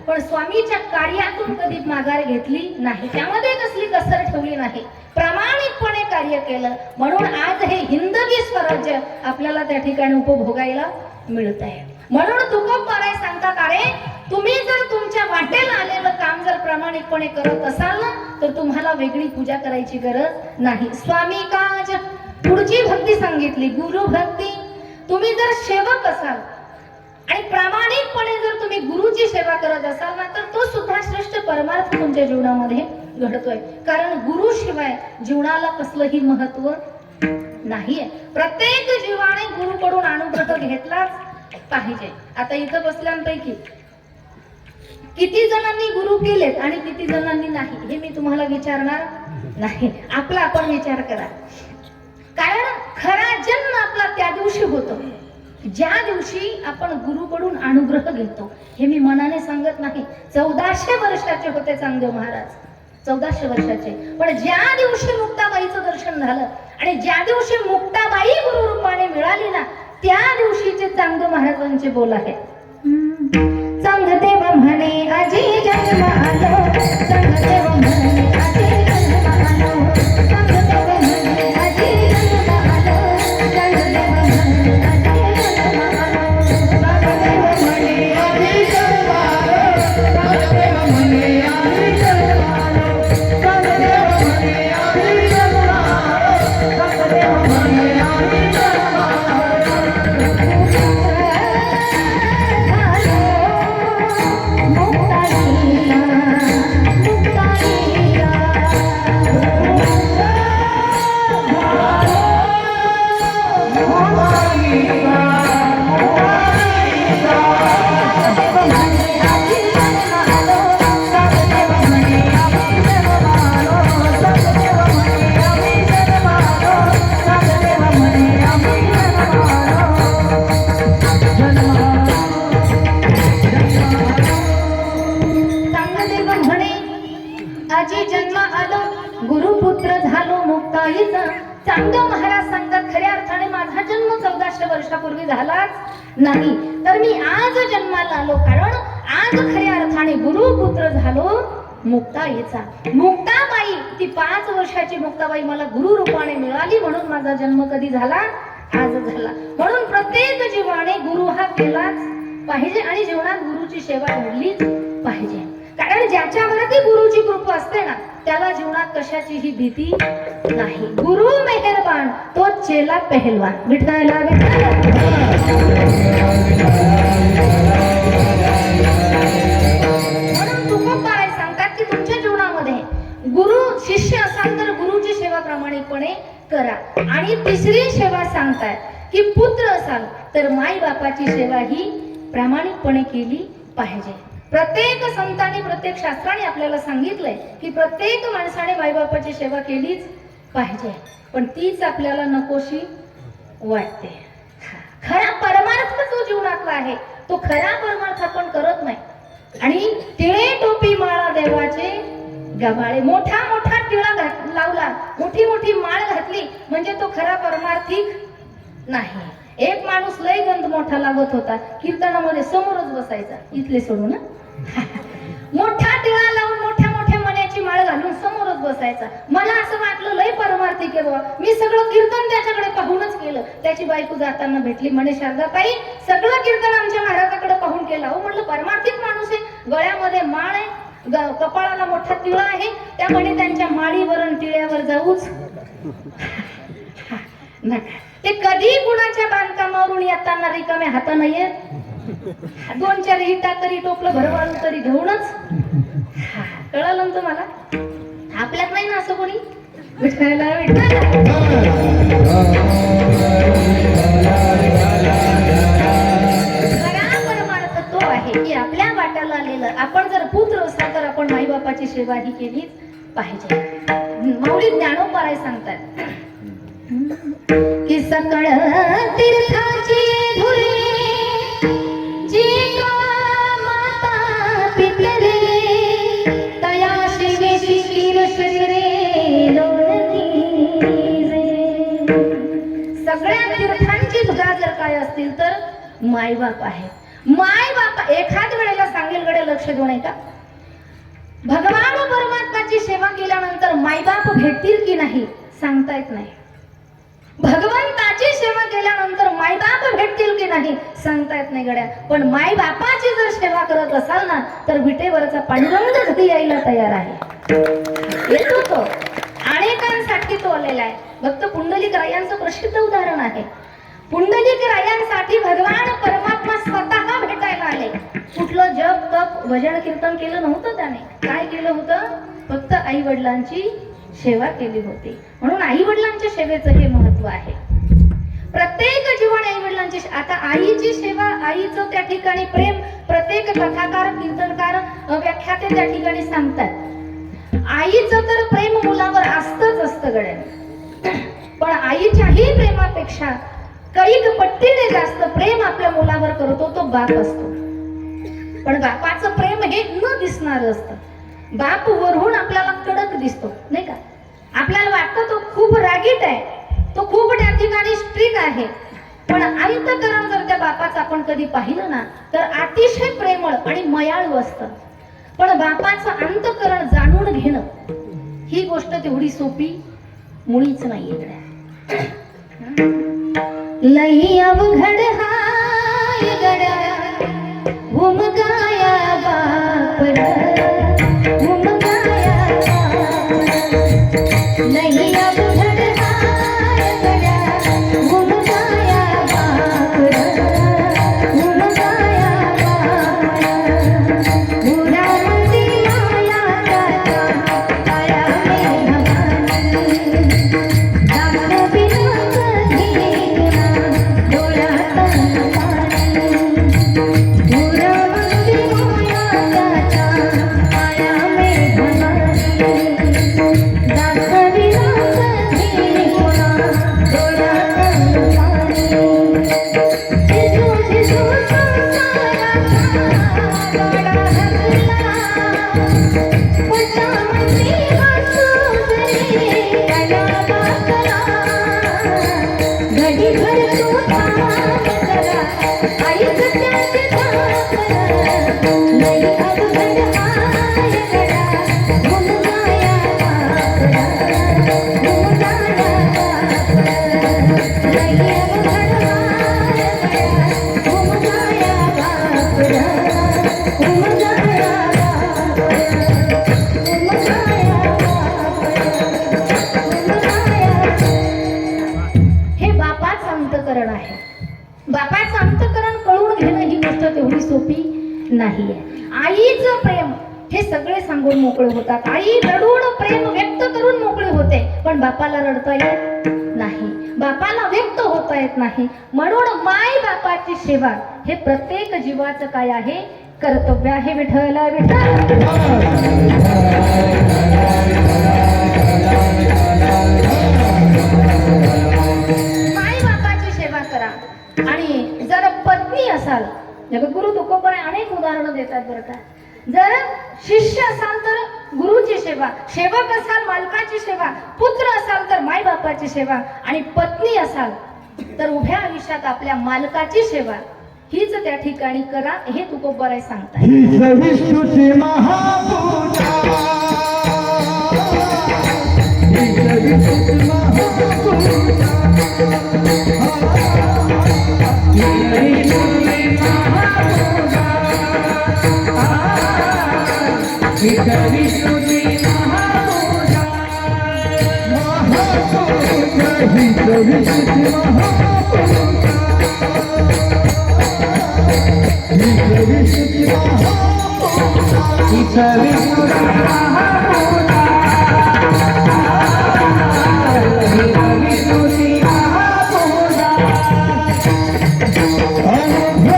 पण स्वामीच्या कार्यातून कधी माघार घेतली नाही, त्यामध्ये कसली कसर ठेवली नाही, प्रामाणिकपणे कार्य केलं. म्हणून आज हे हिंदवी स्वराज्य आपल्याला त्या ठिकाणी उपभोगायला मिळत आहे. म्हणून तुकोबाराय सांगतात, अरे तुम्ही जर तुमच्या वाटेला आलेलं काम जर प्रामाणिकपणे करत असाल ना, तर तुम्हाला वेगळी पूजा करायची गरज नाही. स्वामी काज पुढची भक्ती सांगितली, गुरु भक्ती. तुम्ही जर सेवक असाल आणि प्रामाणिकपणे जर तुम्ही गुरुची सेवा करत असाल ना, तर तो सुद्धा श्रेष्ठ परमार्थ तुमच्या जीवनामध्ये घडतोय. कारण गुरु शिवाय जीवनाला कसलंही महत्व नाहीये. प्रत्येक जीवाने गुरुकडून अनुग्रह घेतलाच पाहिजे. आता इथं बसल्यांपैकी किती जणांनी गुरु केलेत आणि किती जणांनी नाही, हे मी तुम्हाला विचारणार नाही. आपला आपण विचार करा. कारण खरा जन्म आपला त्या दिवशी होतो ज्या दिवशी आपण गुरुकडून अनुग्रह घेतो. हे मी मनाने सांगत नाही. 1400 वर्षाचे होते चांगदेव महाराज, 1400 वर्षाचे. पण ज्या दिवशी मुक्ताबाईचं दर्शन झालं आणि ज्या दिवशी मुक्ताबाई गुरु रूपाने मिळाली ना, त्या दिवशीचे चांगदेव महाराजांचे बोल आहे. चांगदेव म्हणे आजी जन्म आलो, चांगदेव म्हणे आजी जन्म आलो, चांगदेव म्हणे आजी जन्म आलो, चांगदेव म्हणे आजी जन्म आलो, चांगदेव म्हणे आजी जन्म आलो, चांगदेव म्हणे आजी जन्म आलो, चांगदेव म्हणे आजी जन्म आलो, चांगदेव म्हणे आजी जन्म आलो. चांगदेव महाराज सांगतात, खऱ्या अर्थाने माझा जन्म 1400 वर्षापूर्वी झालाच नाही, तर मी आज जन्माला आलो. कारण आज खऱ्या अर्थाने गुरुपुत्र झालो मुक्ताईचा. मुक्ताबाई, ती 5 वर्षाची मुक्ताबाई मला गुरु रूपाने मिळाली, म्हणून माझा जन्म कधी झाला? आज झाला. म्हणून प्रत्येक जीवाने गुरु हा केलाच पाहिजे आणि जीवनात गुरुची सेवा घडलीच पाहिजे. कारण ज्याच्यावरती गुरुची कृपा असते ना, त्याला जीवनात कशाचीही भीती नाही. गुरु मेहरबान तो चेला पहलवान. विठ्ठला विठ्ठला. म्हणून तुकोबाराय सांगतात की तुमच्या जीवनामध्ये गुरु शिष्य असाल तर गुरुची सेवा प्रामाणिकपणे करा. आणि तिसरी सेवा सांगतात की पुत्र असाल तर माई बापाची सेवा ही प्रामाणिकपणे केली पाहिजे. प्रत्येक संतांनी, प्रत्येक शास्त्राने आपल्याला सांगितलंय की प्रत्येक माणसाने माईबापाची सेवा केलीच पाहिजे. पण तीच आपल्याला नकोशी वाटते. खरा परमार्थ जो जीवनातला आहे, तो खरा परमार्थ आपण करत नाही. आणि टिळे टोपी माळा देवाचे गव्हाळे, मोठा मोठा टिळा लावला, मोठी मोठी माळ घातली, म्हणजे तो खरा परमार्थिक नाही. एक माणूस लय गंध मोठा लावत होता, कीर्तनामध्ये समोरच बसायचा, इथले सोडून मोठा टिळा लावून मोठ्या मोठ्या मण्याची माळ घालून समोरच बसायचा. मला असं वाटलं लय परमार्थिक आहे बाबा. मी सगळं कीर्तन त्याच्याकडे पाहूनच केलं. त्याची बायको जाताना भेटली, म्हणे शारदाताई सगळं कीर्तन आमच्या महाराजाकडे पाहून केलं. हो म्हटलं, परमार्थिक माणूस आहे, गळ्यामध्ये माळ आहे, कपाळाला मोठा टिळा आहे, त्यामुळे त्यांच्या माळीवर टिळ्यावर जाऊच नका. ते कधी कुणाच्या बांधकामावरून येताना रिकाम्या हातानं येत, 2-4 इटा तरी टोपलं भरवाळून तरी घेऊनच. कळलं ना तुम्हाला? आपल्यात नाही ना असं कोणी. विठ्ठला विठ्ठला. खरा परमार्थ तो आहे की आपल्या वाट्याला आलेलं, आपण जर पुत्र असला तर आपण माईबापाची सेवा ही केलीच पाहिजे. माऊली ज्ञानोबाराय सांगतात की सकळ तीर्थाची धुरे जी का माता पितरे तया शिवे शिर शरीरे लोळती. सगळ्या तीर्थांची धुरा जर काय असतील तर मायबाप आहे. मायबाप एखाद वेळेला सांगेल गडे लक्ष लक्ष देऊ नये का? भगवान परमात्म्याची सेवा केल्यानंतर मायबाप भेटतील की नाही सांगता येत नाही. भगवंताची सेवा केल्यानंतर मायबाप भेटतील की नाही सांगता येत नाही गड्या. पण मायबापाची जर सेवा करत असाल ना तर विटेवरचा पांडुरंग घरी यायला तयार आहे. येतो तो, अनेकांसाठी तो आलेला आहे. भक्त पुंडलिक रायांचं प्रसिद्ध उदाहरण आहे. पुंडलिक रायांसाठी भगवान परमात्मा स्वतः भेटायला आले. कुठलं जप तप भजन कीर्तन केलं नव्हतं त्याने. काय केलं होतं? फक्त आई वडिलांची सेवा केली होती. म्हणून आई वडिलांच्या सेवेचं हे महत्व आहे. प्रत्येक जीवन आई वडिलांची, आता आईची सेवा, आईचं त्या ठिकाणी प्रेम प्रत्येक कथाकार कीर्तनकार व्याख्याते त्या ठिकाणी सांगतात. आईचं तर प्रेम मुलावर असतच असतं गड्या. पण आईच्याही प्रेमापेक्षा कैक पट्टीने जास्त प्रेम आपल्या मुलावर करतो तो बाप असतो. पण बापाचं प्रेम हे न दिसणार असतं. बाप वरून आपल्याला कडक दिसतो नाही का? आपल्याला वाटतं तो खूप रागीट आहे, तो खूप त्या ठिकाणी स्ट्रिक्ट आहे. पण अंतःकरण जर त्या बापाचं आपण कधी पाहिलं ना तर अतिशय प्रेमळ आणि मयाळू असतं. पण बापाचं अंतःकरण जाणून घेणं ही गोष्ट तेवढी सोपी मुळीच नाहीये. लई अवघड हाय गड्या उमगाया बाप उमगाया लई अवघड हाय गड्या उमगाया बाप उमगाया उरावती माया काया बापाचं अंतःकरण कळून घेणं ही गोष्ट तेवढी सोपी नाहीये. आईचं प्रेम हे सगळे सांगून मोकळे होतात. आई रडून प्रेम व्यक्त करून मोकळे होते. पण बापाला रडता येत नाही, बापाला व्यक्त होता येत नाही. म्हणून माय बापाची सेवा हे प्रत्येक जीवाचं काय आहे? कर्तव्य आहे. विठ्ठल विठ्ठल माय बापाची सेवा करा. आणि जर पत्नी असाल, गुरु तुकोबराय अनेक उदाहरणं देतात बरं का. जर शिष्य असाल तर गुरुची सेवा, सेवक असाल मालकाची सेवा, पुत्र असाल तर माय बापाची सेवा, आणि पत्नी असाल तर उभ्या आयुष्यात आपल्या मालकाची सेवा हीच त्या ठिकाणी करा. हे तुकोबराय सांगतात. महापूजा